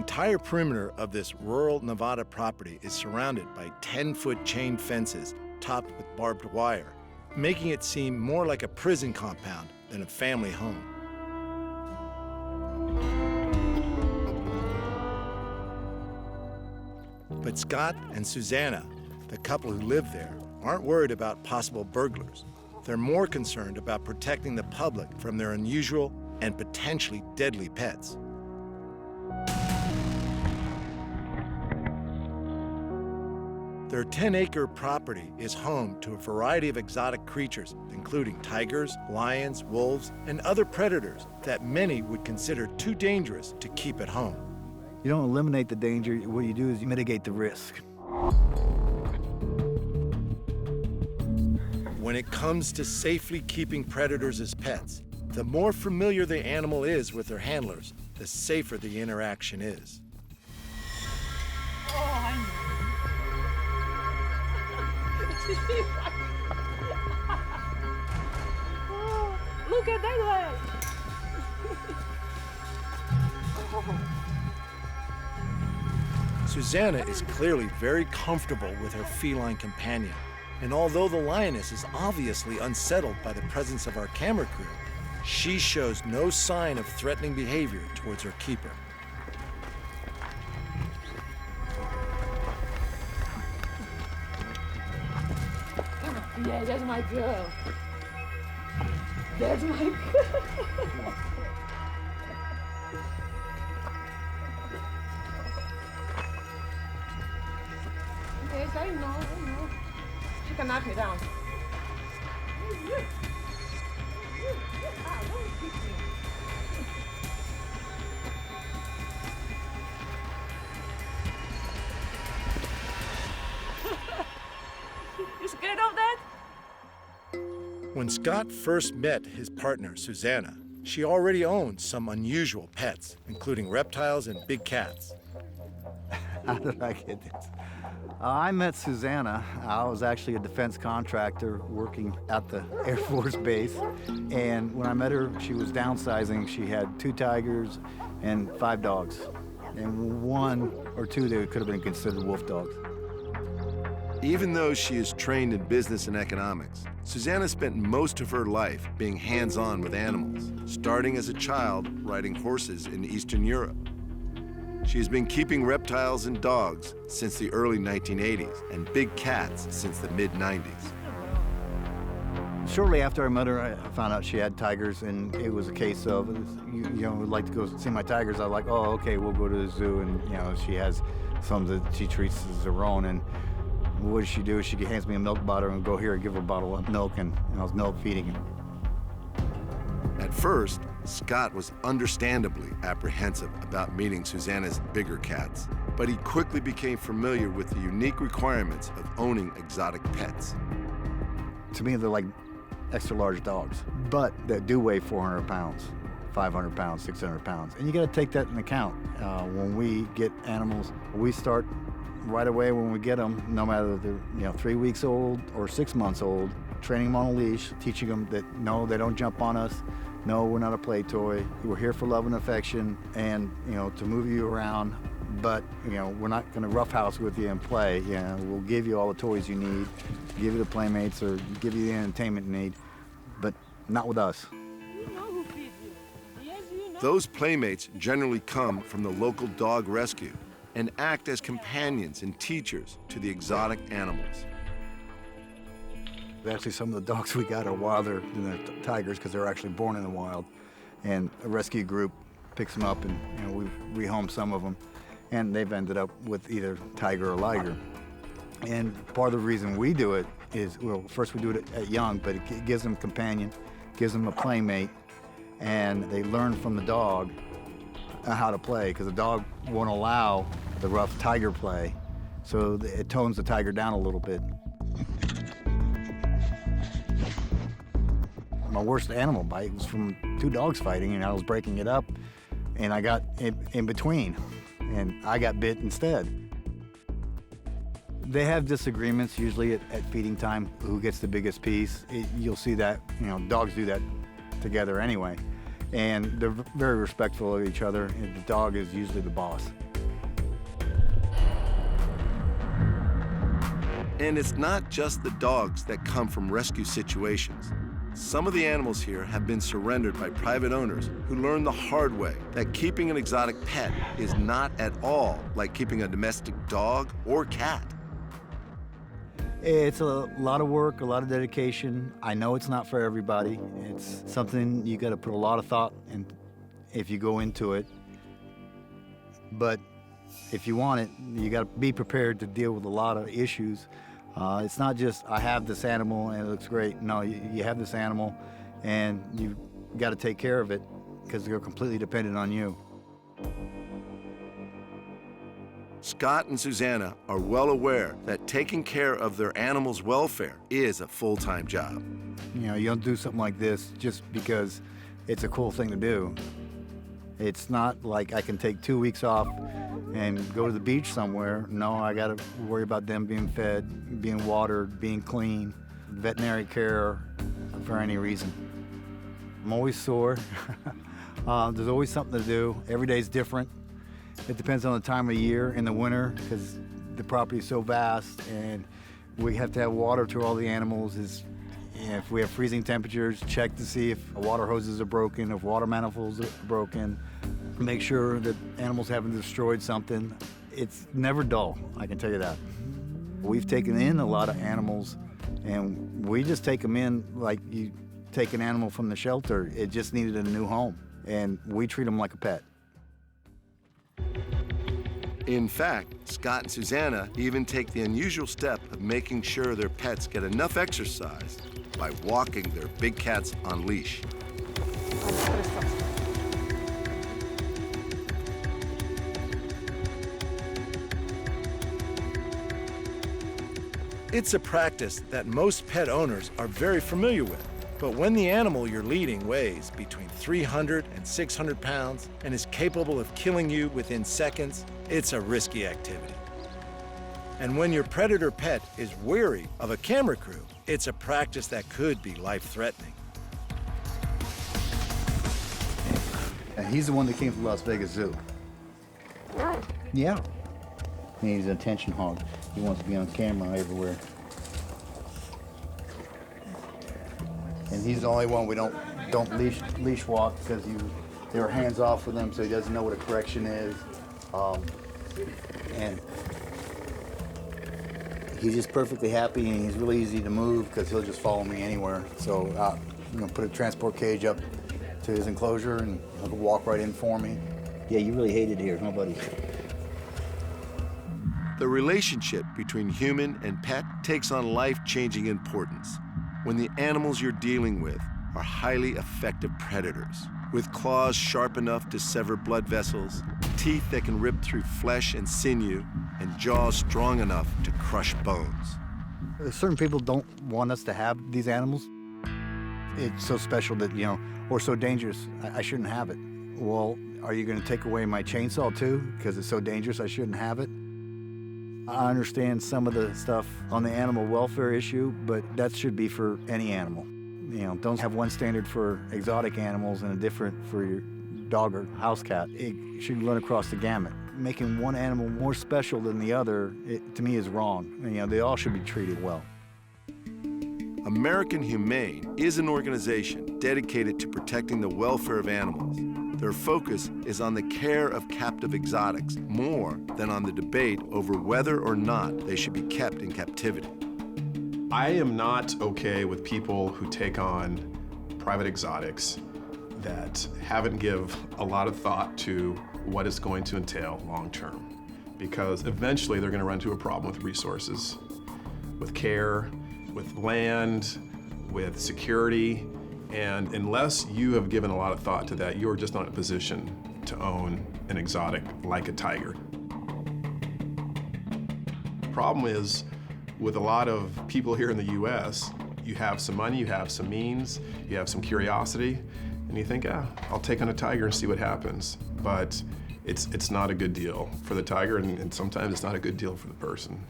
entire perimeter of this rural Nevada property is surrounded by 10-foot chain fences topped with barbed wire, making it seem more like a prison compound than a family home. But Scott and Zuzana, the couple who live there, aren't worried about possible burglars. They're more concerned about protecting the public from their unusual and potentially deadly pets. Their 10-acre property is home to a variety of exotic creatures, including tigers, lions, wolves, and other predators that many would consider too dangerous to keep at home. You don't eliminate the danger. What you do is you mitigate the risk. When it comes to safely keeping predators as pets, the more familiar the animal is with their handlers, the safer the interaction is. Look at that way. Zuzana is clearly very comfortable with her feline companion. And although the lioness is obviously unsettled by the presence of our camera crew, she shows no sign of threatening behavior towards her keeper. Yeah, that's my girl. That's my girl. Yes, I know. She can knock me down. You scared of that? When Scott first met his partner, Zuzana, she already owned some unusual pets, including reptiles and big cats. How did I get this? I met Zuzana. I was actually a defense contractor working at the Air Force Base. And when I met her, she was downsizing. She had 2 tigers and 5 dogs. And 1 or 2 that could have been considered wolf dogs. Even though she is trained in business and economics, Zuzana spent most of her life being hands-on with animals, starting as a child riding horses in Eastern Europe. She has been keeping reptiles and dogs since the early 1980s and big cats since the mid-90s. Shortly after I met her, I found out she had tigers, and it was a case of, you know, would like to go see my tigers. I was like, oh, okay, we'll go to the zoo, and you know, she has some that she treats as her own. And what does she do? She hands me a milk bottle and go here and give her a bottle of milk, and I was milk feeding him. At first, Scott was understandably apprehensive about meeting Zuzana's bigger cats, but he quickly became familiar with the unique requirements of owning exotic pets. To me, they're like extra large dogs, but they do weigh 400 pounds, 500 pounds, 600 pounds. And you got to take that into account. When we get animals, we start right away when we get them, no matter if they're 3 weeks old or 6 months old, training them on a leash, teaching them that no, they don't jump on us. No, we're not a play toy. We're here for love and affection and, to move you around. But, we're not going to roughhouse with you and play. We'll give you all the toys you need, give you the playmates or give you the entertainment you need, but not with us. You know who feeds you. Yes, you know. Those playmates generally come from the local dog rescue and act as companions and teachers to the exotic animals. Actually, some of the dogs we got are wilder than the tigers because they're actually born in the wild. And a rescue group picks them up, and we've rehomed some of them. And they've ended up with either tiger or liger. And part of the reason we do it is, well, first we do it at young, but it gives them a companion, gives them a playmate, and they learn from the dog how to play, because the dog won't allow the rough tiger play. So it tones the tiger down a little bit. My worst animal bite was from 2 dogs fighting, and I was breaking it up, and I got in between, and I got bit instead. They have disagreements usually at feeding time, who gets the biggest piece. You'll see that, dogs do that together anyway. And they're very respectful of each other, and the dog is usually the boss. And it's not just the dogs that come from rescue situations. Some of the animals here have been surrendered by private owners who learned the hard way that keeping an exotic pet is not at all like keeping a domestic dog or cat. It's a lot of work, a lot of dedication. I know it's not for everybody. It's something you got to put a lot of thought in if you go into it. But if you want it, you got to be prepared to deal with a lot of issues. It's not just, I have this animal and it looks great. No, you have this animal and you got to take care of it because they're completely dependent on you. Scott and Zuzana are well aware that taking care of their animals' welfare is a full-time job. You know, you don't do something like this just because it's a cool thing to do. It's not like I can take 2 weeks off and go to the beach somewhere. No, I got to worry about them being fed, being watered, being clean, veterinary care for any reason. I'm always sore. There's always something to do. Every day's different. It depends on the time of year in the winter because the property is so vast and we have to have water to all the animals. If we have freezing temperatures, check to see if water hoses are broken, if water manifolds are broken, make sure that animals haven't destroyed something. It's never dull, I can tell you that. We've taken in a lot of animals and we just take them in like you take an animal from the shelter. It just needed a new home and we treat them like a pet. In fact, Scott and Zuzana even take the unusual step of making sure their pets get enough exercise by walking their big cats on leash. It's a practice that most pet owners are very familiar with. But when the animal you're leading weighs between 300 and 600 pounds and is capable of killing you within seconds, it's a risky activity. And when your predator pet is weary of a camera crew, it's a practice that could be life-threatening. And he's the one that came from Las Vegas Zoo. Yeah. He's an attention hog. He wants to be on camera everywhere. And he's the only one we don't leash walk because they were hands off with him, so he doesn't know what a correction is. And he's just perfectly happy, and he's really easy to move because he'll just follow me anywhere. So put a transport cage up to his enclosure, and he'll walk right in for me. Yeah, you really hate it here, huh, buddy? The relationship between human and pet takes on life-changing importance when the animals you're dealing with are highly effective predators, with claws sharp enough to sever blood vessels, teeth that can rip through flesh and sinew, and jaws strong enough to crush bones. Certain people don't want us to have these animals. It's so special that, or so dangerous, I shouldn't have it. Well, are you gonna take away my chainsaw too? Because it's so dangerous, I shouldn't have it? I understand some of the stuff on the animal welfare issue, but that should be for any animal. Don't have one standard for exotic animals and a different for your dog or house cat. It should run across the gamut. Making one animal more special than the other, to me, is wrong. They all should be treated well. American Humane is an organization dedicated to protecting the welfare of animals. Their focus is on the care of captive exotics more than on the debate over whether or not they should be kept in captivity. I am not okay with people who take on private exotics that haven't give a lot of thought to what it's going to entail long term, because eventually they're going to run into a problem with resources, with care, with land, with security. And unless you have given a lot of thought to that, you're just not in a position to own an exotic like a tiger. The problem is, with a lot of people here in the US, you have some money, you have some means, you have some curiosity, and you think, I'll take on a tiger and see what happens. But it's not a good deal for the tiger, and sometimes it's not a good deal for the person.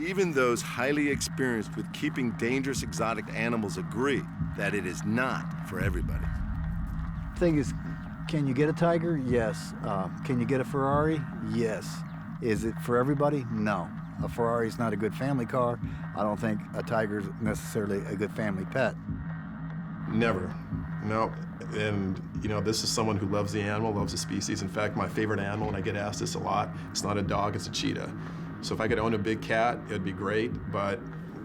Even those highly experienced with keeping dangerous exotic animals agree that it is not for everybody. The thing is, can you get a tiger? Yes. Can you get a Ferrari? Yes. Is it for everybody? No. a Ferrari's not a good family car. I don't think a tiger's necessarily a good family pet. Never. No. And, you know, this is someone who loves the animal, loves the species. In fact, my favorite animal, and I get asked this a lot, it's not a dog, it's a cheetah. So if I could own a big cat, it'd be great. But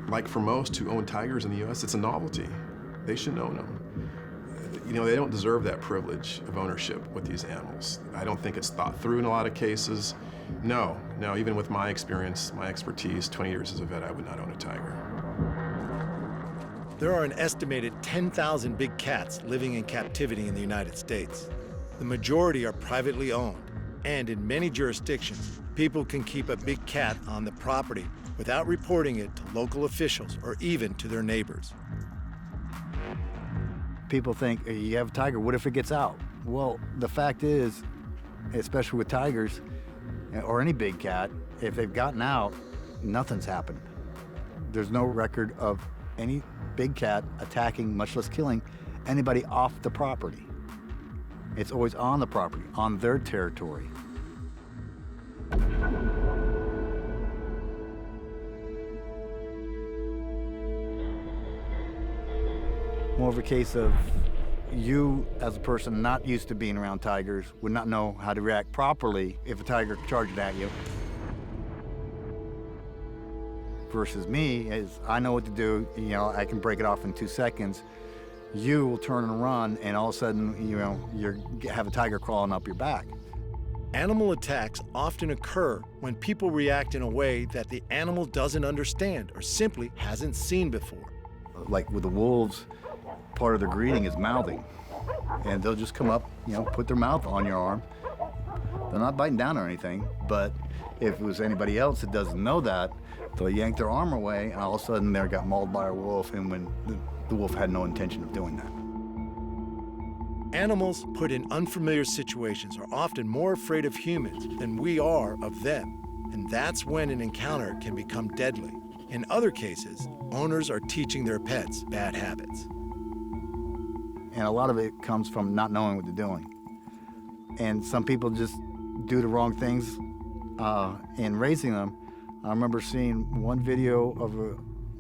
like for most who own tigers in the U.S., it's a novelty. They shouldn't own them. You know, they don't deserve that privilege of ownership with these animals. I don't think it's thought through in a lot of cases. No, even with my experience, my expertise, 20 years as a vet, I would not own a tiger. There are an estimated 10,000 big cats living in captivity in the United States. The majority are privately owned, and in many jurisdictions, people can keep a big cat on the property without reporting it to local officials or even to their neighbors. People think, you have a tiger, what if it gets out? Well, the fact is, especially with tigers or any big cat, if they've gotten out, nothing's happened. There's no record of any big cat attacking, much less killing, anybody off the property. It's always on the property, on their territory. More of a case of you, as a person not used to being around tigers, would not know how to react properly if a tiger charged at you. Versus me, is I know what to do, you know, I can break it off in 2 seconds. You will turn and run, and all of a sudden, you know, you have a tiger crawling up your back. Animal attacks often occur when people react in a way that the animal doesn't understand or simply hasn't seen before. Like with the wolves, part of their greeting is mouthing. And they'll just come up, you know, put their mouth on your arm. They're not biting down or anything, but if it was anybody else that doesn't know that, they'll yank their arm away, and all of a sudden they got mauled by a wolf, and when the wolf had no intention of doing that. Animals put in unfamiliar situations are often more afraid of humans than we are of them, and that's when an encounter can become deadly. In other cases, owners are teaching their pets bad habits. And a lot of it comes from not knowing what they're doing. And some people just do the wrong things in raising them. I remember seeing one video of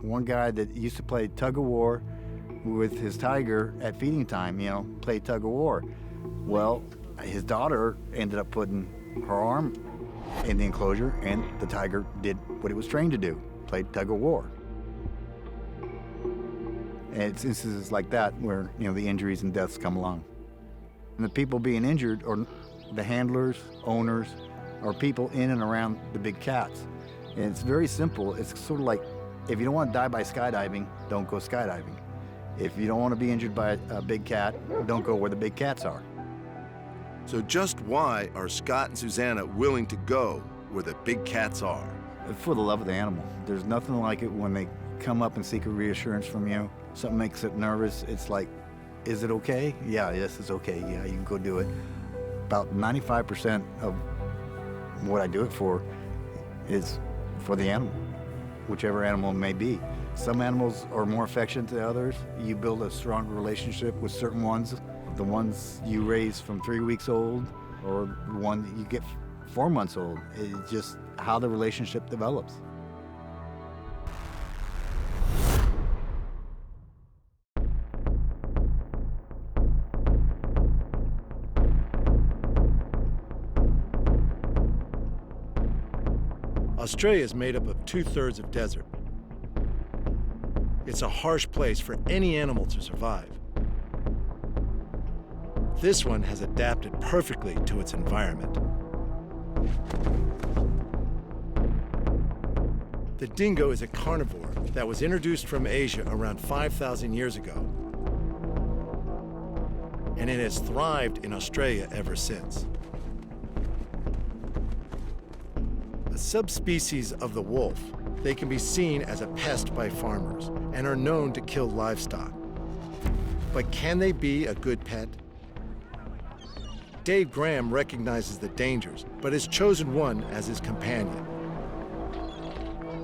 one guy that used to play tug of war with his tiger at feeding time, you know, play tug of war. Well, his daughter ended up putting her arm in the enclosure, and the tiger did what it was trained to do, played tug of war. And it's instances like that where, you know, the injuries and deaths come along. And the people being injured are the handlers, owners, or people in and around the big cats. And it's very simple. It's sort of like, if you don't want to die by skydiving, don't go skydiving. If you don't want to be injured by a big cat, don't go where the big cats are. So just why are Scott and Zuzana willing to go where the big cats are? For the love of the animal. There's nothing like it when they come up and seek a reassurance from you. Something makes it nervous. It's like, is it okay? Yeah, yes, it's okay. Yeah, you can go do it. About 95% of what I do it for is for the animal, whichever animal it may be. Some animals are more affectionate to others. You build a stronger relationship with certain ones. The ones you raise from 3 weeks old, or the one that you get 4 months old. It's just how the relationship develops. Australia is made up of 2/3 of desert. It's a harsh place for any animal to survive. This one has adapted perfectly to its environment. The dingo is a carnivore that was introduced from Asia around 5,000 years ago, and it has thrived in Australia ever since. A subspecies of the wolf, they can be seen as a pest by farmers and are known to kill livestock. But can they be a good pet? Dave Graham recognizes the dangers, but has chosen one as his companion.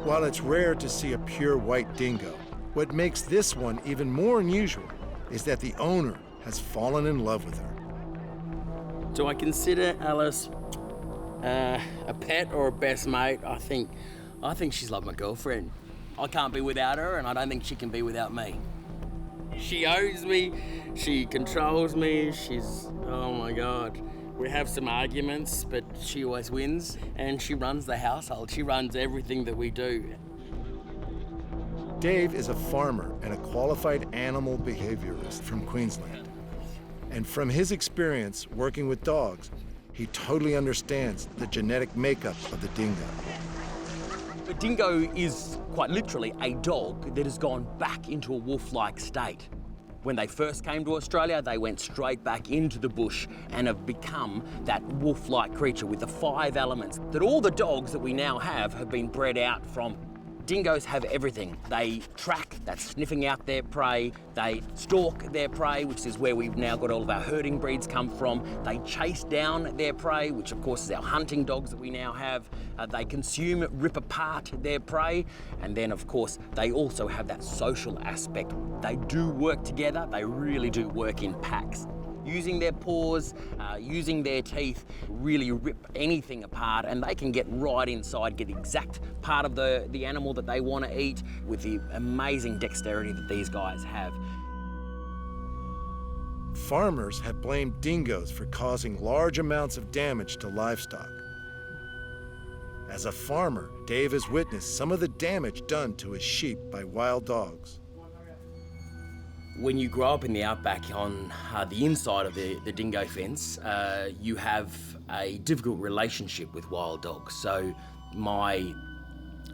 While it's rare to see a pure white dingo, what makes this one even more unusual is that the owner has fallen in love with her. Do I consider Alice a pet or a best mate? I think I think she's like my girlfriend. I can't be without her, and I don't think she can be without me. She owes me, she controls me, oh my God. We have some arguments, but she always wins, and she runs the household. She runs everything that we do. Dave is a farmer and a qualified animal behaviorist from Queensland. And from his experience working with dogs, he totally understands the genetic makeup of the dingo. A dingo is quite literally a dog that has gone back into a wolf-like state. When they first came to Australia, they went straight back into the bush and have become that wolf-like creature with the 5 elements that all the dogs that we now have been bred out from. Dingoes have everything. They track, that's sniffing out their prey. They stalk their prey, which is where we've now got all of our herding breeds come from. They chase down their prey, which of course is our hunting dogs that we now have. They consume, rip apart their prey. And then of course, they also have that social aspect. They do work together. They really do work in packs. Using their paws, using their teeth, really rip anything apart, and they can get right inside, get the exact part of the animal that they want to eat with the amazing dexterity that these guys have. Farmers have blamed dingoes for causing large amounts of damage to livestock. As a farmer, Dave has witnessed some of the damage done to his sheep by wild dogs. When you grow up in the outback on the inside of the dingo fence, you have a difficult relationship with wild dogs. So my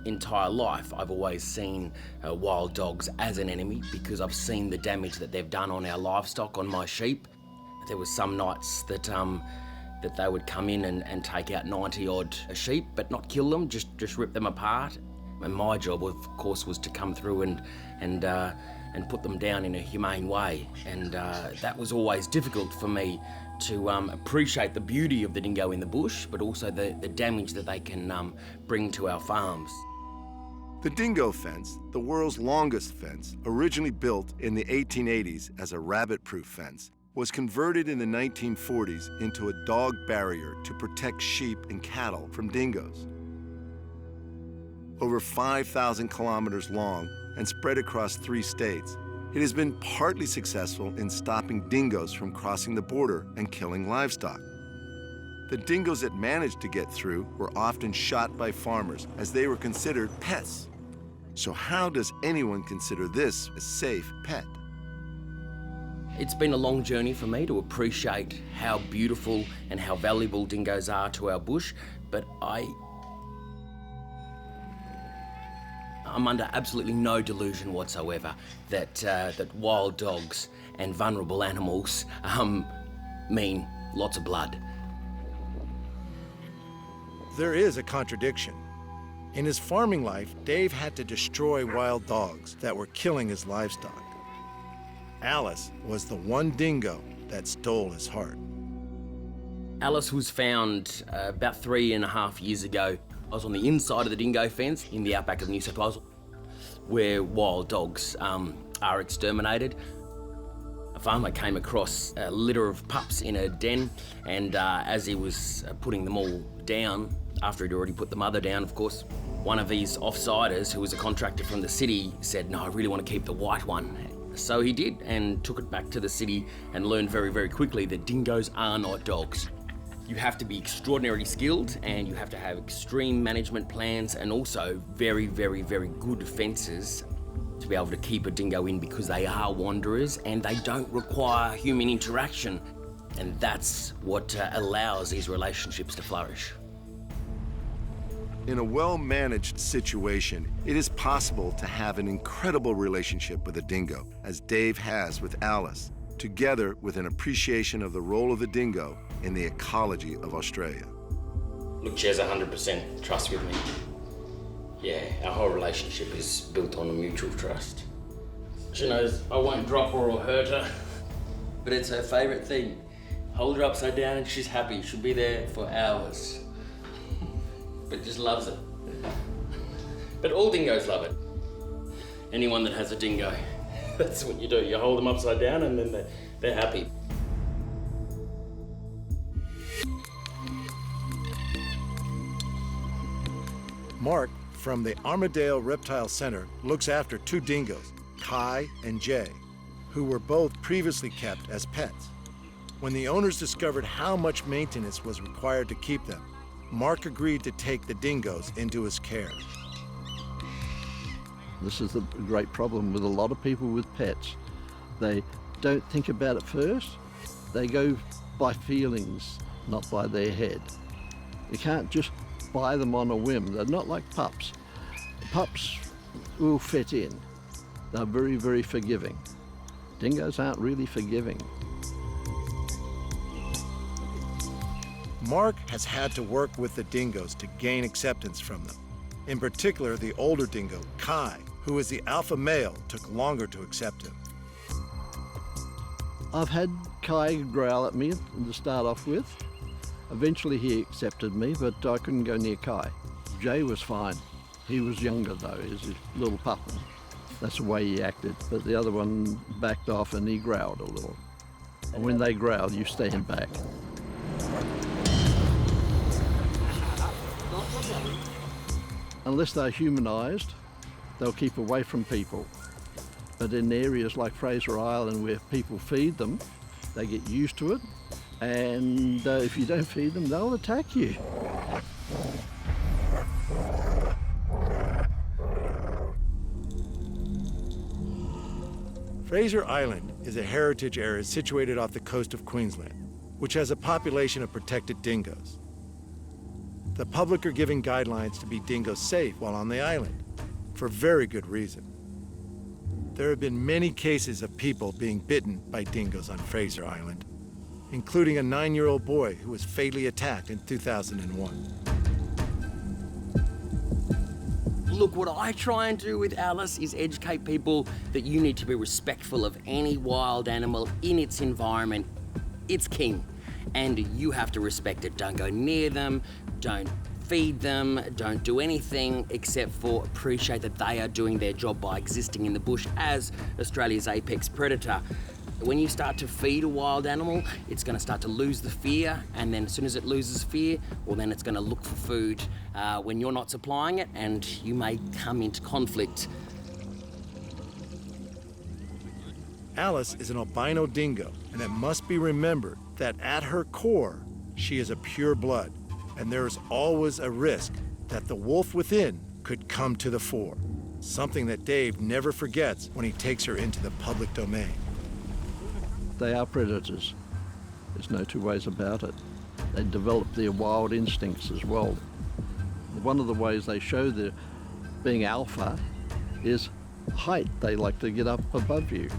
entire life, I've always seen wild dogs as an enemy because I've seen the damage that they've done on our livestock, on my sheep. There was some nights that they would come in and take out 90-odd sheep, but not kill them, just rip them apart. And my job, of course, was to come through and put them down in a humane way. And that was always difficult for me to appreciate the beauty of the dingo in the bush, but also the damage that they can bring to our farms. The dingo fence, the world's longest fence, originally built in the 1880s as a rabbit-proof fence, was converted in the 1940s into a dog barrier to protect sheep and cattle from dingoes. Over 5,000 kilometers long and spread across 3 states, it has been partly successful in stopping dingoes from crossing the border and killing livestock. The dingoes that managed to get through were often shot by farmers as they were considered pests. So how does anyone consider this a safe pet? It's been a long journey for me to appreciate how beautiful and how valuable dingoes are to our bush, but I'm under absolutely no delusion whatsoever that wild dogs and vulnerable animals mean lots of blood. There is a contradiction. In his farming life, Dave had to destroy wild dogs that were killing his livestock. Alice was the one dingo that stole his heart. Alice was found about 3.5 years ago. I was on the inside of the dingo fence in the outback of New South Wales, where wild dogs are exterminated. A farmer came across a litter of pups in a den, and as he was putting them all down, after he'd already put the mother down, of course, one of these offsiders, who was a contractor from the city, said, "No, I really want to keep the white one." So he did, and took it back to the city and learned very, very quickly that dingoes are not dogs. You have to be extraordinarily skilled, and you have to have extreme management plans, and also very, very, very good fences to be able to keep a dingo in, because they are wanderers and they don't require human interaction. And that's what allows these relationships to flourish. In a well-managed situation, it is possible to have an incredible relationship with a dingo, as Dave has with Alice, together with an appreciation of the role of the dingo in the ecology of Australia. Look, she has 100% trust with me. Yeah, our whole relationship is built on a mutual trust. She knows I won't drop her or hurt her, but it's her favourite thing. Hold her upside down and she's happy. She'll be there for hours, but just loves it. But all dingoes love it. Anyone that has a dingo, that's what you do. You hold them upside down and then they're happy. Mark from the Armadale Reptile Center looks after two dingoes, Kai and Jay, who were both previously kept as pets. When the owners discovered how much maintenance was required to keep them, Mark agreed to take the dingoes into his care. This is the great problem with a lot of people with pets. They don't think about it first. They go by feelings, not by their head. You can't just buy them on a whim. They're not like pups. Pups will fit in. They're very, very forgiving. Dingoes aren't really forgiving. Mark has had to work with the dingoes to gain acceptance from them. In particular, the older dingo, Kai, who is the alpha male, took longer to accept him. I've had Kai growl at me to start off with. Eventually he accepted me, but I couldn't go near Kai. Jay was fine. He was younger though, he was a little pup. That's the way he acted, but the other one backed off and he growled a little. And when they growl, you stand back. Unless they're humanised, they'll keep away from people. But in areas like Fraser Island where people feed them, they get used to it, and if you don't feed them, they'll attack you. Fraser Island is a heritage area situated off the coast of Queensland, which has a population of protected dingoes. The public are giving guidelines to be dingo safe while on the island, for very good reason. There have been many cases of people being bitten by dingoes on Fraser Island, including a 9-year-old boy who was fatally attacked in 2001. Look, what I try and do with Alice is educate people that you need to be respectful of any wild animal in its environment. It's king, and you have to respect it. Don't go near them, don't feed them, don't do anything except for appreciate that they are doing their job by existing in the bush as Australia's apex predator. When you start to feed a wild animal, it's going to start to lose the fear, and then as soon as it loses fear, well, then it's going to look for food when you're not supplying it, and you may come into conflict. Alice is an albino dingo, and it must be remembered that at her core, she is a pure blood, and there is always a risk that the wolf within could come to the fore, something that Dave never forgets when he takes her into the public domain. They are predators. There's no two ways about it. They develop their wild instincts as well. One of the ways they show they're being alpha is height. They like to get up above you,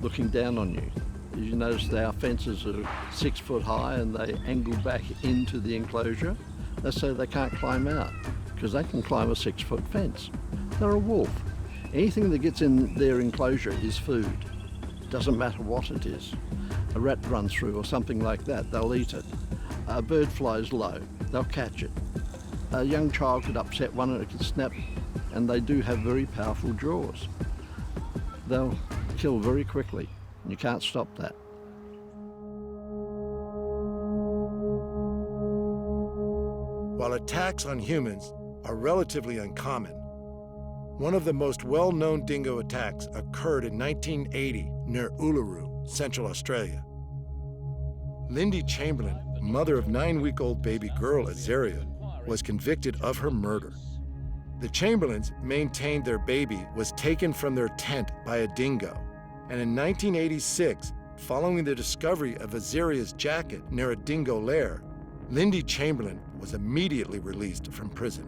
looking down on you. As you notice, our fences are 6 foot high and they angle back into the enclosure. That's so they can't climb out, because they can climb a 6 foot fence. They're a wolf. Anything that gets in their enclosure is food. Doesn't matter what it is. A rat runs through or something like that, they'll eat it. A bird flies low, they'll catch it. A young child could upset one and it could snap, and they do have very powerful jaws. They'll kill very quickly, and you can't stop that. While attacks on humans are relatively uncommon, one of the most well-known dingo attacks occurred in 1980 near Uluru, Central Australia. Lindy Chamberlain, mother of 9-week-old baby girl Azaria, was convicted of her murder. The Chamberlains maintained their baby was taken from their tent by a dingo, and in 1986, following the discovery of Azaria's jacket near a dingo lair, Lindy Chamberlain was immediately released from prison.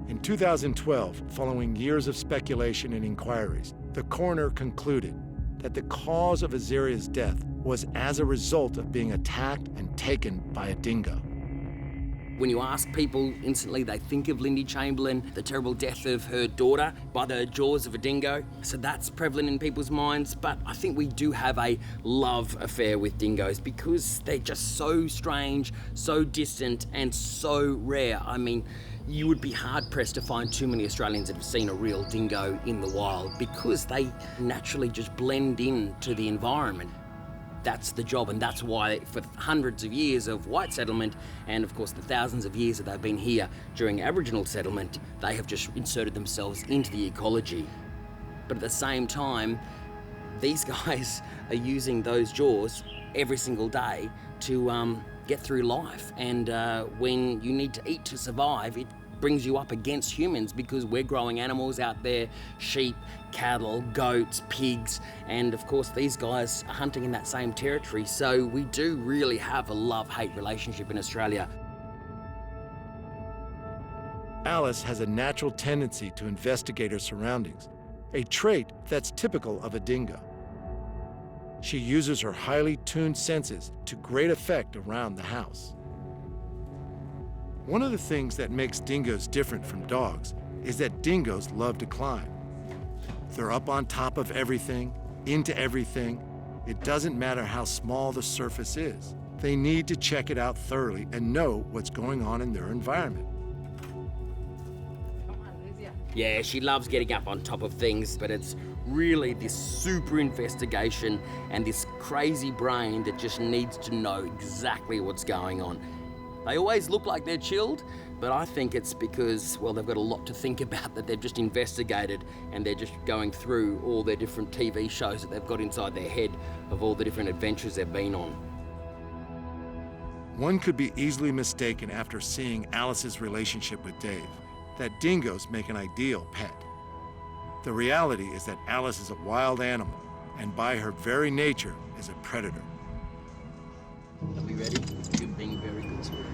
In 2012, following years of speculation and inquiries, the coroner concluded that the cause of Azaria's death was as a result of being attacked and taken by a dingo. When you ask people, instantly they think of Lindy Chamberlain, the terrible death of her daughter by the jaws of a dingo. So that's prevalent in people's minds, but I think we do have a love affair with dingoes because they're just so strange, so distant, and so rare. I mean, you would be hard-pressed to find too many Australians that have seen a real dingo in the wild because they naturally just blend in to the environment. that's the job, and that's why for hundreds of years of white settlement, and of course the thousands of years that they've been here during Aboriginal settlement, they have just inserted themselves into the ecology. But at the same time, these guys are using those jaws every single day to get through life. And when you need to eat to survive, it brings you up against humans because we're growing animals out there, sheep, cattle, goats, pigs, and of course these guys are hunting in that same territory. So we do really have a love-hate relationship in Australia. Alice has a natural tendency to investigate her surroundings, a trait that's typical of a dingo. She uses her highly tuned senses to great effect around the house. One of the things that makes dingoes different from dogs is that dingoes love to climb. They're up on top of everything, into everything. It doesn't matter how small the surface is. They need to check it out thoroughly and know what's going on in their environment. Yeah, she loves getting up on top of things, but it's really this super investigation and this crazy brain that just needs to know exactly what's going on. They always look like they're chilled, but I think it's because, well, they've got a lot to think about that they've just investigated, and they're just going through all their different TV shows that they've got inside their head of all the different adventures they've been on. One could be easily mistaken after seeing Alice's relationship with Dave, that dingoes make an ideal pet. The reality is that Alice is a wild animal, and by her very nature is a predator. Are we ready? You're being very good sport.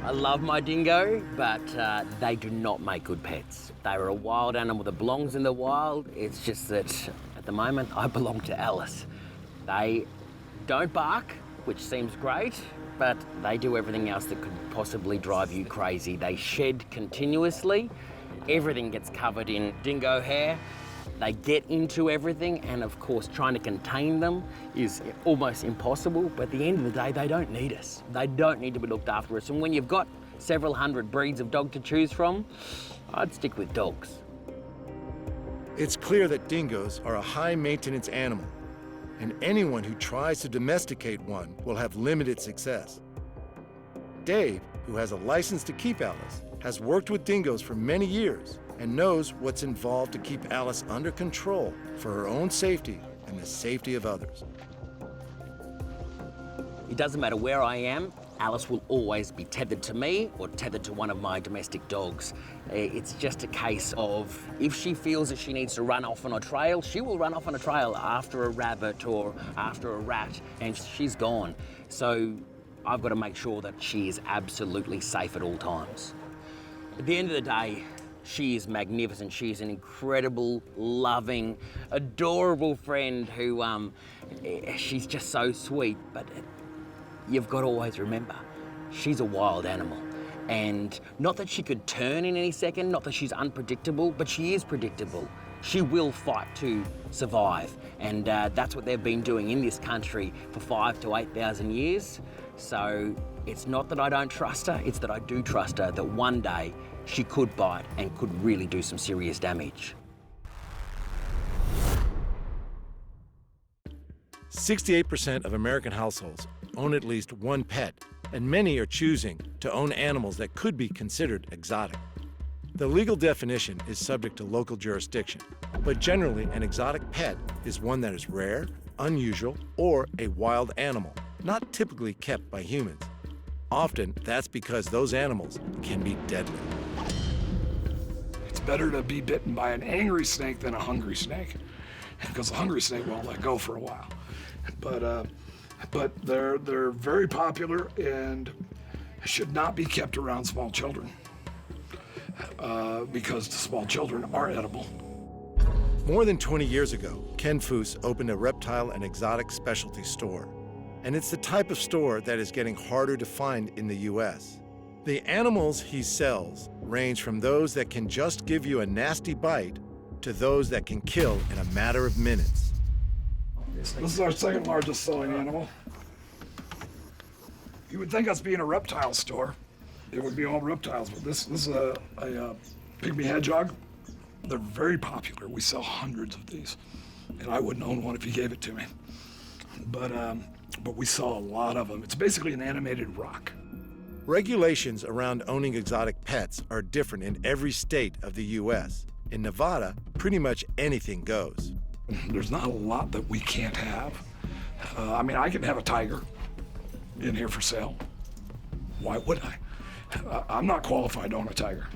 I love my dingo, but they do not make good pets. They're a wild animal that belongs in the wild. It's just that at the moment I belong to Alice. They don't bark, which seems great, but they do everything else that could possibly drive you crazy. They shed continuously. Everything gets covered in dingo hair. They get into everything, and of course trying to contain them is almost impossible, but at the end of the day, they don't need us. They don't need to be looked after us, and when you've got several hundred breeds of dog to choose from, I'd stick with dogs. It's clear that dingoes are a high-maintenance animal, and anyone who tries to domesticate one will have limited success. Dave, who has a license to keep Alice, has worked with dingoes for many years and knows what's involved to keep Alice under control for her own safety and the safety of others. It doesn't matter where I am, Alice will always be tethered to me or tethered to one of my domestic dogs. It's just a case of if she feels that she needs to run off on a trail, she will run off on a trail after a rabbit or after a rat, and she's gone. So I've got to make sure that she is absolutely safe at all times. At the end of the day, she is magnificent. She is an incredible, loving, adorable friend who, she's just so sweet. But you've got to always remember, she's a wild animal. And not that she could turn in any second, not that she's unpredictable, but she is predictable. She will fight to survive. And that's what they've been doing in this country for 5,000 to 8,000 years. So it's not that I don't trust her, it's that I do trust her, that one day she could bite and could really do some serious damage. 68% of American households own at least one pet, and many are choosing to own animals that could be considered exotic. The legal definition is subject to local jurisdiction, but generally an exotic pet is one that is rare, unusual, or a wild animal, not typically kept by humans. Often, that's because those animals can be deadly. It's better to be bitten by an angry snake than a hungry snake, because a hungry snake won't let go for a while. But they're very popular and should not be kept around small children, because the small children are edible. More than 20 years ago, Ken Foose opened a reptile and exotic specialty store. And it's the type of store that is getting harder to find in the US. The animals he sells range from those that can just give you a nasty bite to those that can kill in a matter of minutes. This is our second largest selling animal. You would think us being a reptile store, it would be all reptiles, but this is a pygmy hedgehog. They're very popular. We sell hundreds of these. and I wouldn't own one if you gave it to me. But we saw a lot of them. It's basically an animated rock. Regulations around owning exotic pets are different in every state of the U.S. In Nevada, pretty much anything goes. There's not a lot that we can't have. I mean, I can have a tiger in here for sale. Why would I? I'm not qualified to own a tiger.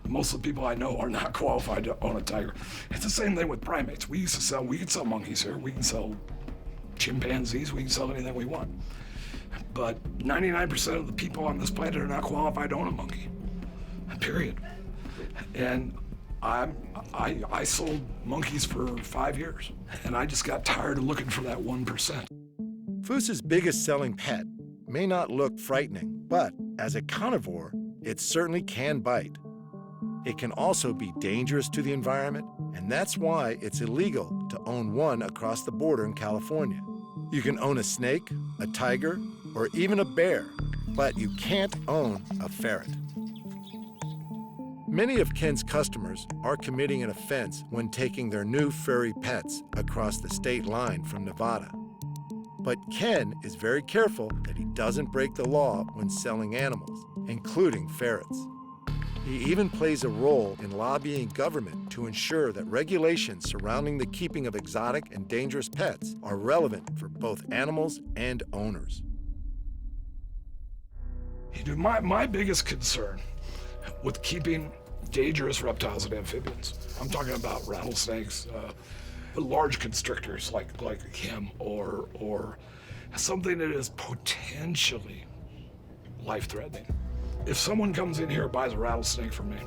Most of the people I know are not qualified to own a tiger. It's the same thing with primates. We can sell monkeys here. We can sell chimpanzees. We can sell anything we want. But 99% of the people on this planet are not qualified to own a monkey. Period. And I sold monkeys for 5 years, and I just got tired of looking for that 1%. Foose's biggest selling pet may not look frightening, but as a carnivore, it certainly can bite. It can also be dangerous to the environment, and that's why it's illegal to own one across the border in California. You can own a snake, a tiger, or even a bear, but you can't own a ferret. Many of Ken's customers are committing an offense when taking their new furry pets across the state line from Nevada. But Ken is very careful that he doesn't break the law when selling animals, including ferrets. He even plays a role in lobbying government to ensure that regulations surrounding the keeping of exotic and dangerous pets are relevant for both animals and owners. My biggest concern with keeping dangerous reptiles and amphibians, I'm talking about rattlesnakes, large constrictors like him, or something that is potentially life-threatening. If someone comes in here and buys a rattlesnake from me,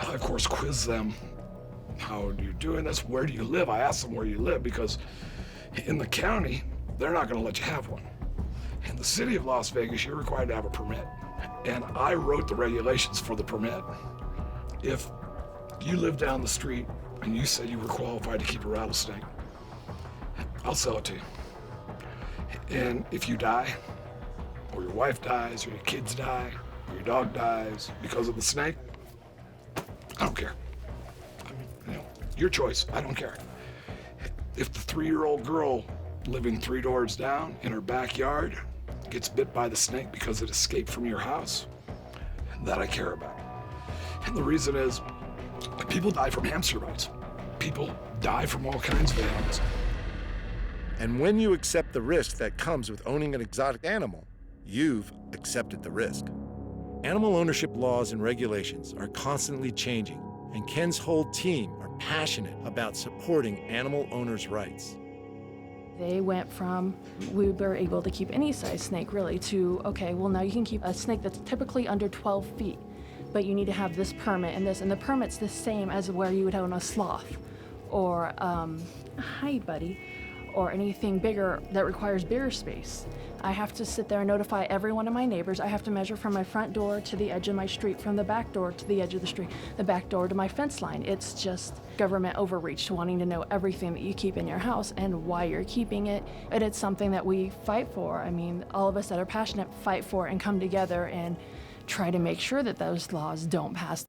I of course quiz them. How are you doing this? Where do you live? I ask them where you live, because in the county, they're not going to let you have one. In the city of Las Vegas, you're required to have a permit. And I wrote the regulations for the permit. If you live down the street and you said you were qualified to keep a rattlesnake, I'll sell it to you. And if you die, or your wife dies, or your kids die, or your dog dies because of the snake, I don't care. I mean, your choice, I don't care. If the 3-year-old girl living 3 doors down in her backyard gets bit by the snake because it escaped from your house, that I care about. And the reason is, people die from hamster bites. People die from all kinds of animals. And when you accept the risk that comes with owning an exotic animal, you've accepted the risk. Animal ownership laws and regulations are constantly changing, and Ken's whole team are passionate about supporting animal owners' rights. They went from, we were able to keep any size snake really, to, okay, well now you can keep a snake that's typically under 12 feet, but you need to have this permit and this, and the permit's the same as where you would own a sloth, or, hi buddy, or anything bigger that requires bigger space. I have to sit there and notify every one of my neighbors. I have to measure from my front door to the edge of my street, from the back door to the edge of the street, the back door to my fence line. It's just government overreach, wanting to know everything that you keep in your house and why you're keeping it. And it's something that we fight for. I mean, all of us that are passionate fight for and come together and try to make sure that those laws don't pass.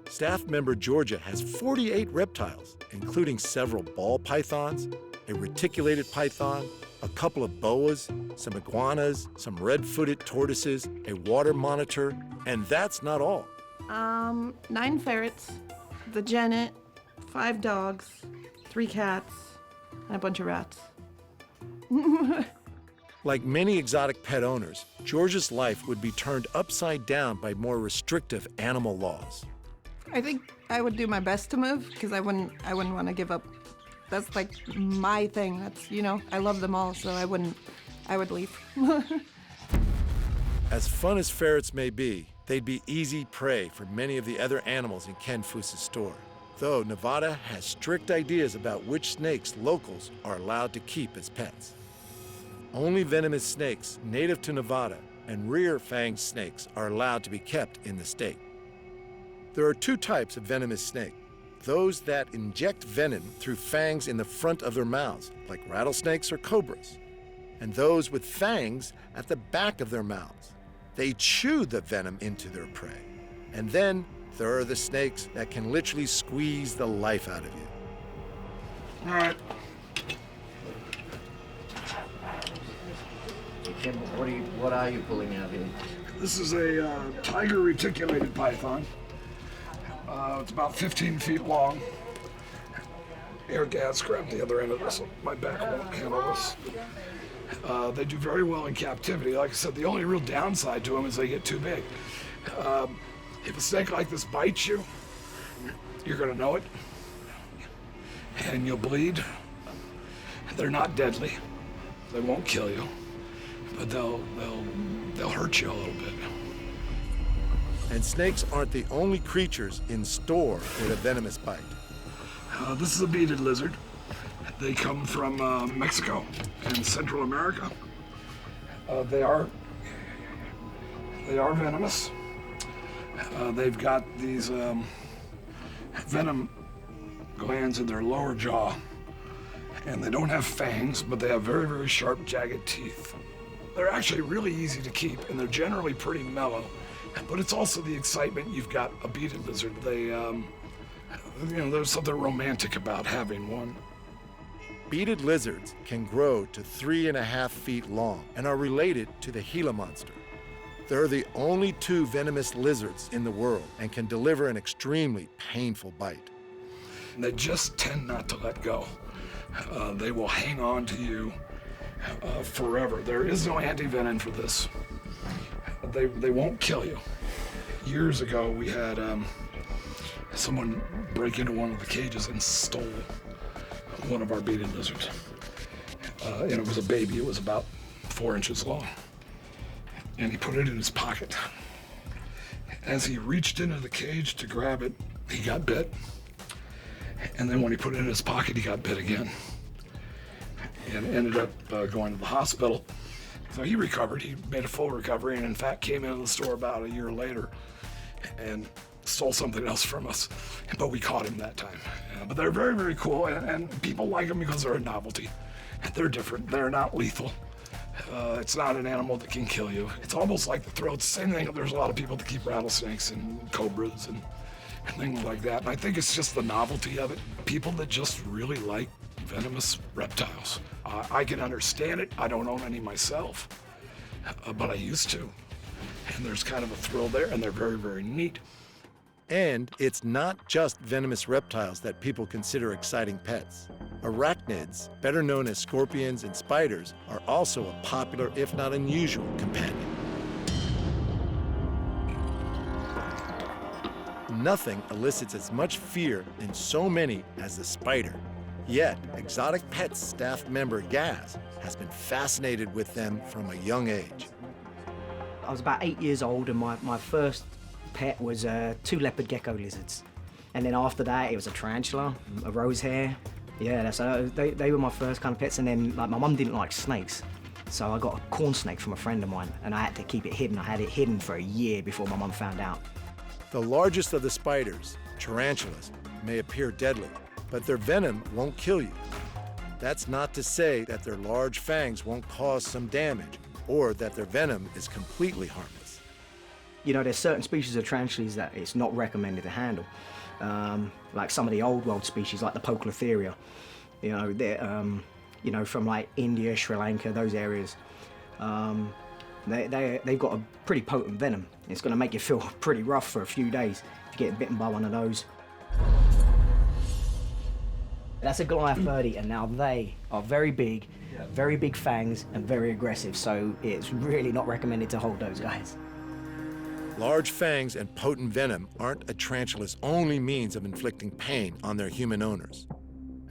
Staff member Georgia has 48 reptiles, including several ball pythons, a reticulated python, a couple of boas, some iguanas, some red-footed tortoises, a water monitor, and that's not all. 9 ferrets, the genet, 5 dogs, 3 cats, and a bunch of rats. Like many exotic pet owners, Georgia's life would be turned upside down by more restrictive animal laws. I think I would do my best to move, because I wouldn't want to give up. That's like my thing. That's, I love them all, so I would leave. As fun as ferrets may be, they'd be easy prey for many of the other animals in Ken Foose's store. Though Nevada has strict ideas about which snakes locals are allowed to keep as pets. Only venomous snakes native to Nevada and rear-fanged snakes are allowed to be kept in the state. There are 2 types of venomous snake. Those that inject venom through fangs in the front of their mouths, like rattlesnakes or cobras, and those with fangs at the back of their mouths. They chew the venom into their prey. And then there are the snakes that can literally squeeze the life out of you. All right. What are you pulling out here? This is a tiger reticulated python. It's about 15 feet long. Air gas grab the other end of this. My back won't handle this. They do very well in captivity. Like I said, the only real downside to them is they get too big. If a snake like this bites you, you're gonna know it, and you'll bleed. They're not deadly. They won't kill you, but they'll hurt you a little bit. And snakes aren't the only creatures in store with a venomous bite. This is a beaded lizard. They come from Mexico and Central America. They are venomous. They've got these venom glands in their lower jaw, and they don't have fangs, but they have very, very sharp, jagged teeth. They're actually really easy to keep, and they're generally pretty mellow. But it's also the excitement. You've got a beaded lizard. They, there's something romantic about having one. Beaded lizards can grow to 3.5 feet long and are related to the Gila monster. They're the only 2 venomous lizards in the world and can deliver an extremely painful bite. They just tend not to let go. They will hang on to you forever. There is no anti-venom for this. They won't kill you. Years ago, we had someone break into one of the cages and stole one of our beaded lizards. And it was a baby. It was about 4 inches long. And he put it in his pocket. As he reached into the cage to grab it, he got bit. And then when he put it in his pocket, he got bit again. And ended up going to the hospital. So he recovered. He made a full recovery, and in fact came into the store about a year later and stole something else from us. But we caught him that time. But they're very, very cool, and people like them because they're a novelty. They're different. They're not lethal. It's not an animal that can kill you. It's almost like the throat. Same thing. There's a lot of people that keep rattlesnakes and cobras and things like that. And I think it's just the novelty of it. People that just really like venomous reptiles. I can understand it. I don't own any myself, but I used to. And there's kind of a thrill there, and they're very, very neat. And it's not just venomous reptiles that people consider exciting pets. Arachnids, better known as scorpions and spiders, are also a popular, if not unusual, companion. Nothing elicits as much fear in so many as the spider. Yet, Exotic Pets staff member Gaz has been fascinated with them from a young age. I was about 8 years old, and my first pet was 2 leopard gecko lizards. And then after that, it was a tarantula, a rose hare. Yeah, they were my first kind of pets. And then, like, my mum didn't like snakes, so I got a corn snake from a friend of mine, and I had to keep it hidden. I had it hidden for a year before my mum found out. The largest of the spiders, tarantulas, may appear deadly, but their venom won't kill you. That's not to say that their large fangs won't cause some damage, or that their venom is completely harmless. You know, there's certain species of tarantulas that it's not recommended to handle. Like some of the old world species, like the Poeclotheria. You know, they're, from like India, Sri Lanka, those areas. They've got a pretty potent venom. It's going to make you feel pretty rough for a few days if you get bitten by one of those. That's a Goliath birdie, and now they are very big fangs, and very aggressive, so it's really not recommended to hold those guys. Large fangs and potent venom aren't a tarantula's only means of inflicting pain on their human owners.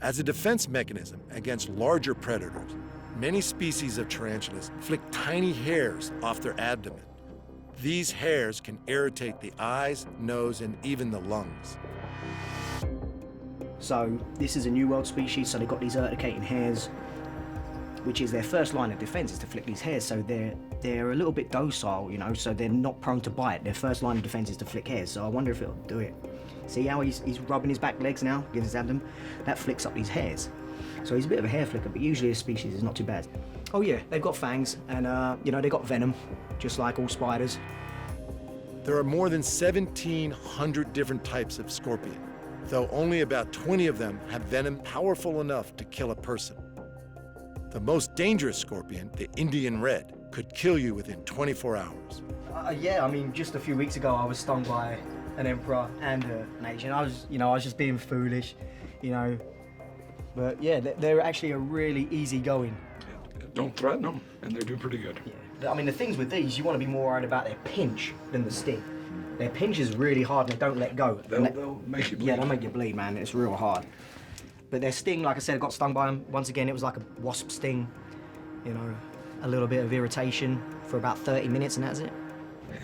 As a defense mechanism against larger predators, many species of tarantulas flick tiny hairs off their abdomen. These hairs can irritate the eyes, nose, and even the lungs. So this is a New World species, so they've got these urticating hairs, which is their first line of defense, is to flick these hairs. So they're a little bit docile, so they're not prone to bite. Their first line of defense is to flick hairs, so I wonder if it'll do it. See how he's rubbing his back legs now against his abdomen? That flicks up these hairs. So he's a bit of a hair flicker, but usually his species is not too bad. Oh yeah, they've got fangs, and they've got venom, just like all spiders. There are more than 1,700 different types of scorpion. though only about 20 of them have venom powerful enough to kill a person. The most dangerous scorpion, the Indian red, could kill you within 24 hours. Yeah, I mean, just a few weeks ago, I was stung by an emperor and an Asian. I was just being foolish, But yeah, they're actually a really easygoing. Don't threaten them, and they do pretty good. Yeah. I mean, the things with these, you want to be more worried about their pinch than the sting. Their pinch is really hard and they don't let go. They'll make you bleed. Yeah, they'll make you bleed, man. It's real hard. But their sting, like I said, I got stung by them. Once again, it was like a wasp sting. A little bit of irritation for about 30 minutes and that's it.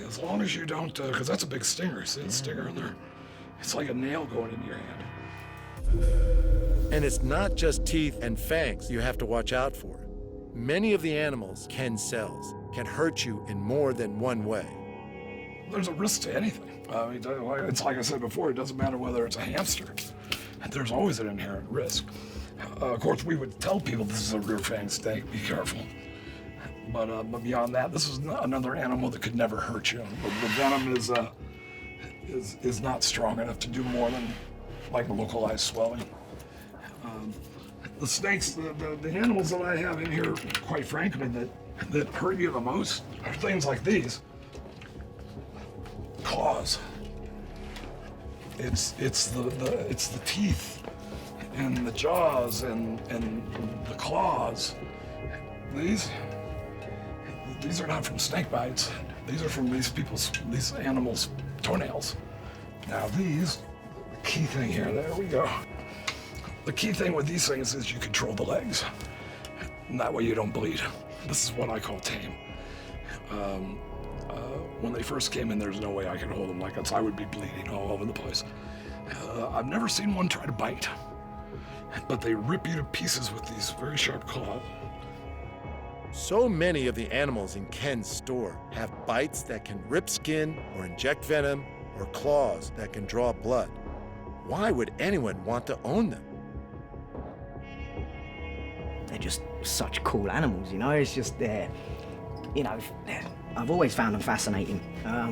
As long as you don't, because that's a big stinger. See the stinger in there? It's like a nail going into your hand. And it's not just teeth and fangs you have to watch out for. Many of the animals Ken sells can hurt you in more than one way. There's a risk to anything. I mean, it's like I said before, it doesn't matter whether it's a hamster. There's always an inherent risk. Of course, we would tell people this is a rear fang snake, be careful. But beyond that, this is another animal that could never hurt you. The venom is not strong enough to do more than like localized swelling. The snakes, the animals that I have in here, quite frankly, that hurt you the most are things like these. Claws. It's the teeth and the jaws and the claws. These are not from snake bites. These are from these animals' toenails. Now the key thing here, there we go. The key thing with these things is you control the legs. And that way you don't bleed. This is what I call tame. When they first came in, there's no way I could hold them like this. I would be bleeding all over the place. I've never seen one try to bite, but they rip you to pieces with these very sharp claws. So many of the animals in Ken's store have bites that can rip skin or inject venom or claws that can draw blood. Why would anyone want to own them? They're just such cool animals, It's just I've always found them fascinating.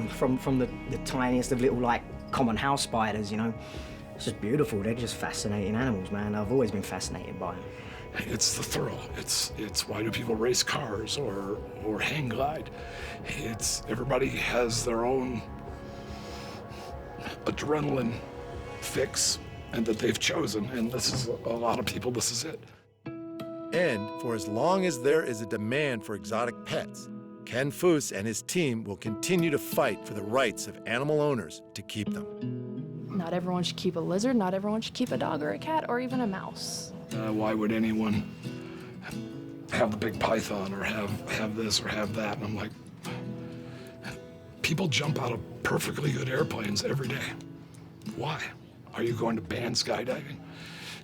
From the tiniest of little, common house spiders, It's just beautiful. They're just fascinating animals, man. I've always been fascinated by them. It's the thrill. It's why do people race cars or hang glide? Everybody has their own adrenaline fix and that they've chosen, and this is a lot of people, this is it. And for as long as there is a demand for exotic pets, Ken Foose and his team will continue to fight for the rights of animal owners to keep them. Not everyone should keep a lizard, not everyone should keep a dog or a cat or even a mouse. Why would anyone have the big python or have this or have that? And I'm like, people jump out of perfectly good airplanes every day. Why? Are you going to ban skydiving?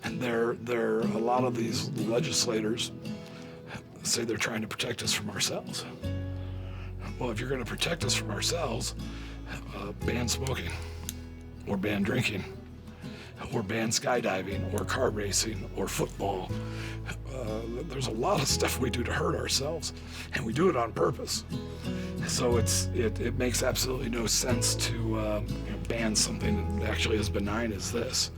And there are a lot of these legislators say they're trying to protect us from ourselves. Well, if you're going to protect us from ourselves, ban smoking, or ban drinking, or ban skydiving, or car racing, or football. There's a lot of stuff we do to hurt ourselves, and we do it on purpose. So it makes absolutely no sense to ban something that actually as benign as this.